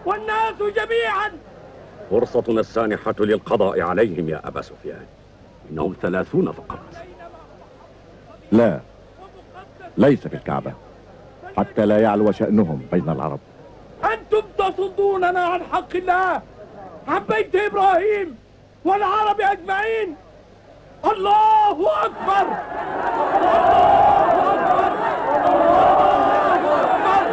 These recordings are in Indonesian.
والناس جميعا. فرصتنا السانحة للقضاء عليهم يا أبا سفيان، إنهم 30 فقط. لا، ليس في الكعبة، حتى لا يعلو شأنهم بين العرب. أنتم تصدوننا عن حق الله، عن بيت إبراهيم والعرب أجمعين. الله أكبر، الله أكبر، الله أكبر.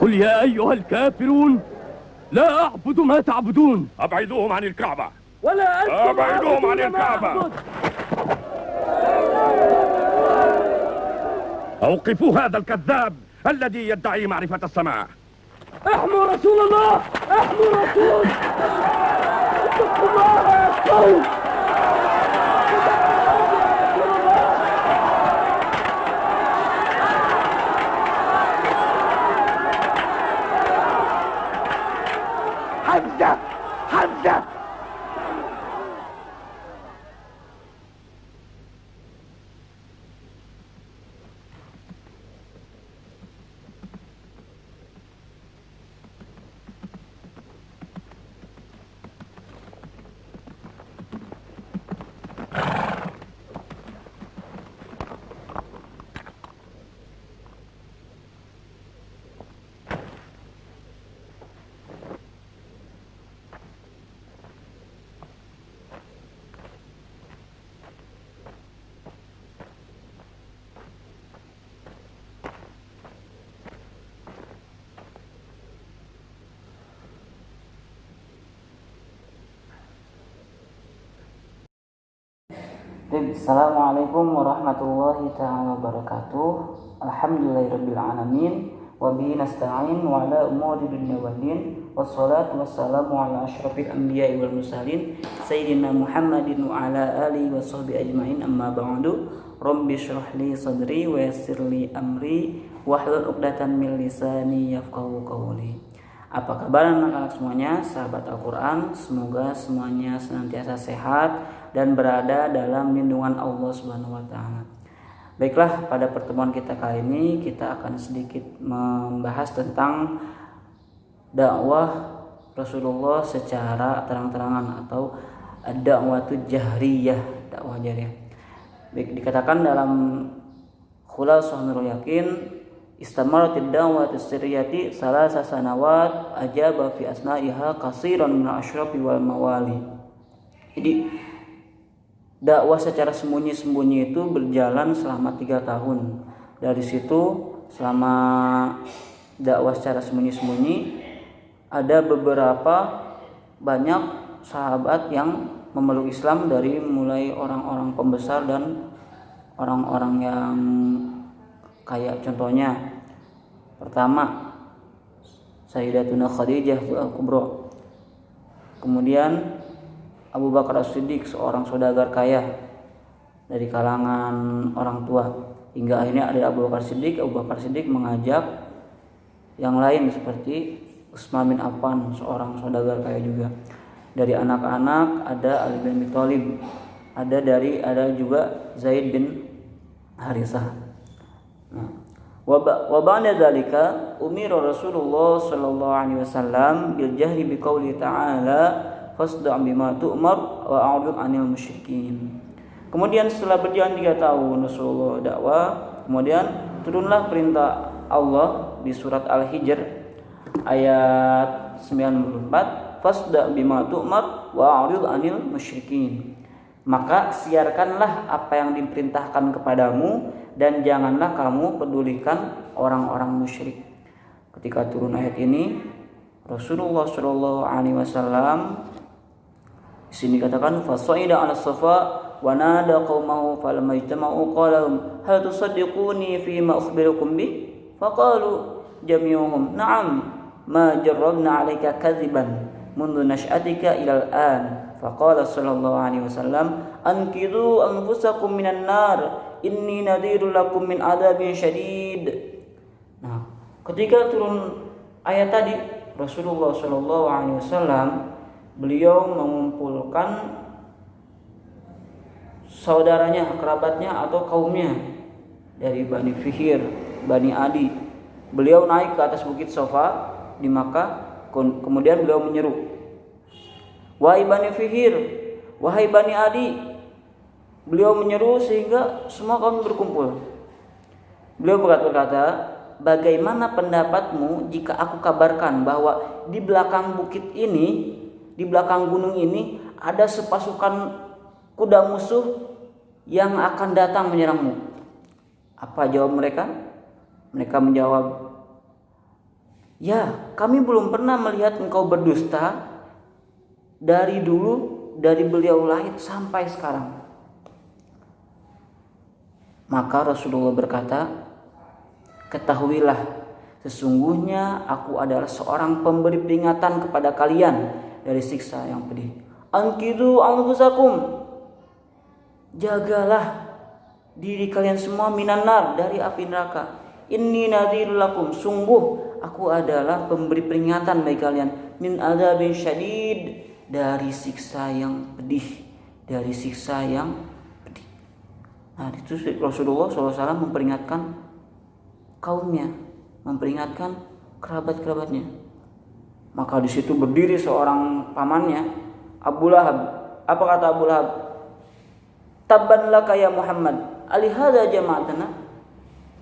قل يا أيها الكافرون لا أعبد ما تعبدون. أبعدوهم عن الكعبة. ولا أنتم أبعدوهم عن عابدون ما الكعبة. أعبد. أوقفوا هذا الكذاب الذي يدعي معرفة السماء. احموا رسول الله، احموا رسول اتقوا الله يا قوم. حمزة، حمزة. Assalamualaikum warahmatullahi ta'ala wabarakatuh. Alhamdulillahirabbil alamin wa bihi nasta'in wa ala umuri dunya waddin. Wassalatu wassalamu ala asyrafil anbiya'i wal mursalin sayyidina Muhammadin wa ala alihi washabbihi ajmain. Amma ba'du. Rabbi shrah li sadri wa yassir li amri wahlul 'uqdatam min lisani yafqahu qawli. Apa kabar anak-anak semuanya, sahabat Al-Quran? Semoga semuanya senantiasa sehat dan berada dalam lindungan Allah Subhanahu wa Ta'ala. Baiklah, pada pertemuan kita kali ini kita akan sedikit membahas tentang dakwah Rasulullah secara terang-terangan atau dakwahul jahriyah, dakwah jahriyah. Baik, dikatakan dalam Khulasah Nurul Yakin, istamaratid da'watu sirriyati salasa sanawat ajaba fi asna'iha katsiran min asyrafi wal mawali. Jadi dakwah secara sembunyi-sembunyi itu berjalan selama 3 tahun. Dari situ selama dakwah secara sembunyi-sembunyi ada beberapa banyak sahabat yang memeluk Islam, dari mulai orang-orang pembesar dan orang-orang yang kayak contohnya pertama Sayyidatuna Khadijah Al-Kubra, kemudian Abu Bakar As-Siddiq, seorang saudagar kaya dari kalangan orang tua, hingga akhirnya ada Abu Bakar Siddiq. Abu Bakar Siddiq mengajak yang lain seperti Utsman bin Affan, seorang saudagar kaya juga. Dari anak-anak ada Ali bin Abi Thalib, ada juga Zaid bin Harithah. Wa ba'da dzalika umira Rasulullah sallallahu alaihi wasallam bil jahri bi qouli ta'ala fasda' bima tu'mar wa a'rid 'anil musyrikin. Kemudian setelah berjalan 3 tahun Rasulullah dakwah, kemudian turunlah perintah Allah di surat Al-Hijr ayat 94, fasda' bima tu'mar wa a'rid 'anil musyrikin. Maka siarkanlah apa yang diperintahkan kepadamu dan janganlah kamu pedulikan orang-orang musyrik. Ketika turun ayat ini, Rasulullah sallallahu alaihi wasallam di sini katakan fasaida 'ala safa wa nada qaumahu falamma ijtama'u qala hal tusaddiquni fi ma ukhbirukum bi faqalu jami'uhum na'am ma jarrabna 'alaika kadhiban mundu nash'atika ila al-an. Faqala sallallahu alaihi wasallam anqidhu anfusakum minan nar inni nadhirul lakum min adzabin syadid. Nah, ketika turun ayat tadi, Rasulullah Shallallahu Alaihi Wasallam beliau mengumpulkan saudaranya, kerabatnya atau kaumnya dari Bani Fihir, Bani Adi. Beliau naik ke atas bukit Safa di Makkah, kemudian beliau menyeru, wahai Bani Fihir, wahai Bani Adi. Beliau menyeru sehingga semua kaum berkumpul. Beliau berkata, bagaimana pendapatmu jika aku kabarkan bahwa di belakang bukit ini, di belakang gunung ini ada sepasukan kuda musuh yang akan datang menyerangmu? Apa jawab mereka? Mereka menjawab, ya, kami belum pernah melihat engkau berdusta dari dulu, dari beliau lahir sampai sekarang. Maka Rasulullah berkata, ketahuilah, sesungguhnya aku adalah seorang pemberi peringatan kepada kalian dari siksa yang pedih. Anqidu anfusakum, jagalah diri kalian semua minan nar, dari api neraka. Inni nadhirul lakum, sungguh aku adalah pemberi peringatan bagi kalian, min adzabin syadid, dari siksa yang pedih, dari siksa yang pedih. Nah, itu Rasulullah SAW memperingatkan kaumnya, memperingatkan kerabat-kerabatnya. Maka di situ berdiri seorang pamannya, Abu Lahab. Apa kata Abu Lahab? Tabban laka ya Muhammad, alihada jama'atana.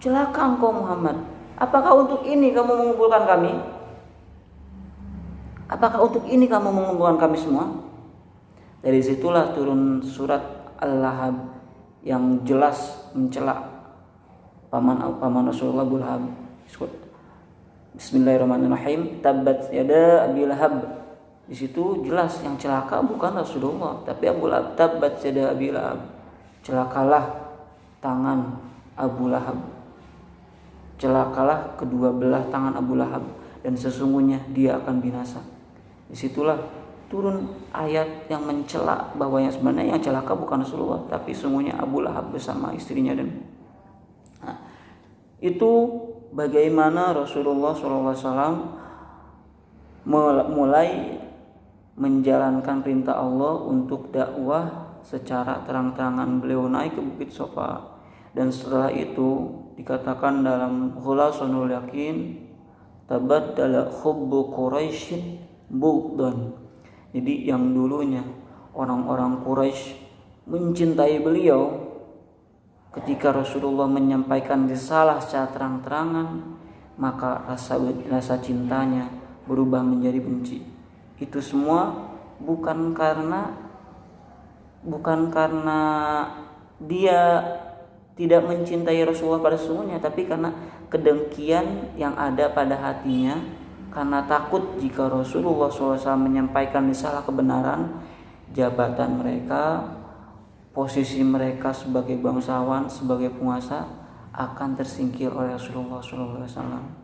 Celaka engkau Muhammad, apakah untuk ini kamu mengumpulkan kami? Apakah untuk ini kamu mengumpulkan kami semua? Dari situlah turun surat Al-Lahab yang jelas mencela paman Rasulullah Abu Lahab. Bismillahirrahmanirrahim. Tabbat yada Abi Lahab. Di situ jelas yang celaka bukan Rasulullah, tapi Abu Lahab. Tabbat yada Abi Lahab. Celakalah tangan Abu Lahab. Celakalah kedua belah tangan Abu Lahab, dan sesungguhnya dia akan binasa. Disitulah turun ayat yang mencela bahwa yang sebenarnya yang celaka bukan Rasulullah, tapi sungguhnya Abu Lahab bersama istrinya. Dan itu bagaimana Rasulullah SAW mulai menjalankan perintah Allah untuk dakwah secara terang-terangan. Beliau naik ke bukit Safa, dan setelah itu dikatakan dalam Khulasanul Yakin, tabaddala hubbu Quraisyin bughdan. Jadi yang dulunya orang-orang Quraisy mencintai beliau, ketika Rasulullah menyampaikan risalah secara terang-terangan, maka rasa cintanya berubah menjadi benci. Itu semua bukan karena dia tidak mencintai Rasulullah pada sesungguhnya, tapi karena kedengkian yang ada pada hatinya, karena takut jika Rasulullah SAW menyampaikan risalah kebenaran, jabatan mereka, posisi mereka sebagai bangsawan, sebagai penguasa akan tersingkir oleh Rasulullah SAW.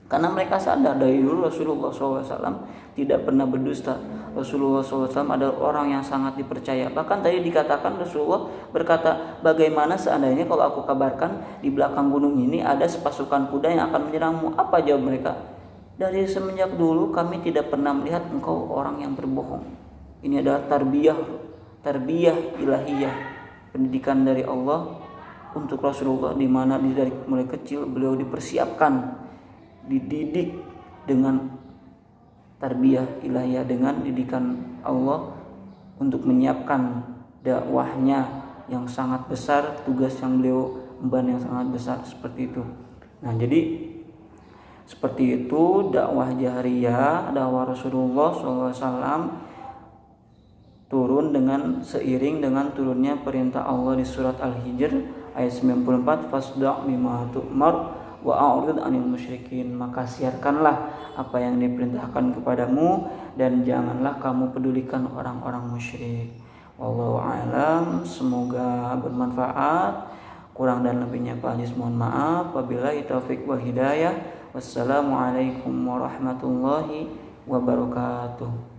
Karena mereka sadar dari dulu Rasulullah SAW tidak pernah berdusta. Rasulullah SAW adalah orang yang sangat dipercaya. Bahkan tadi dikatakan Rasulullah berkata, bagaimana seandainya kalau aku kabarkan di belakang gunung ini ada sepasukan kuda yang akan menyerangmu? Apa jawab mereka? Dari semenjak dulu kami tidak pernah melihat engkau orang yang berbohong. Ini adalah tarbiyah ilahiyah, pendidikan dari Allah untuk Rasulullah, di mana dari mulai kecil beliau dipersiapkan, dididik dengan tarbiyah ilahiyah, dengan didikan Allah untuk menyiapkan dakwahnya yang sangat besar, tugas yang beliau emban yang sangat besar seperti itu. Nah, jadi seperti itu dakwah jahriyah, dakwah Rasulullah SAW turun dengan seiring dengan turunnya perintah Allah di surat Al-Hijr ayat 94, fasda' bima tu'mar wa a'rid 'anil musyrikin. Maka siarkanlah apa yang diperintahkan kepadamu dan janganlah kamu pedulikan orang-orang musyrik. Wallahu a'lam. Semoga bermanfaat. Kurang dan lebihnya Pak Haji mohon maaf. Wabillahi taufik wal hidayah. Wassalamualaikum warahmatullahi wabarakatuh.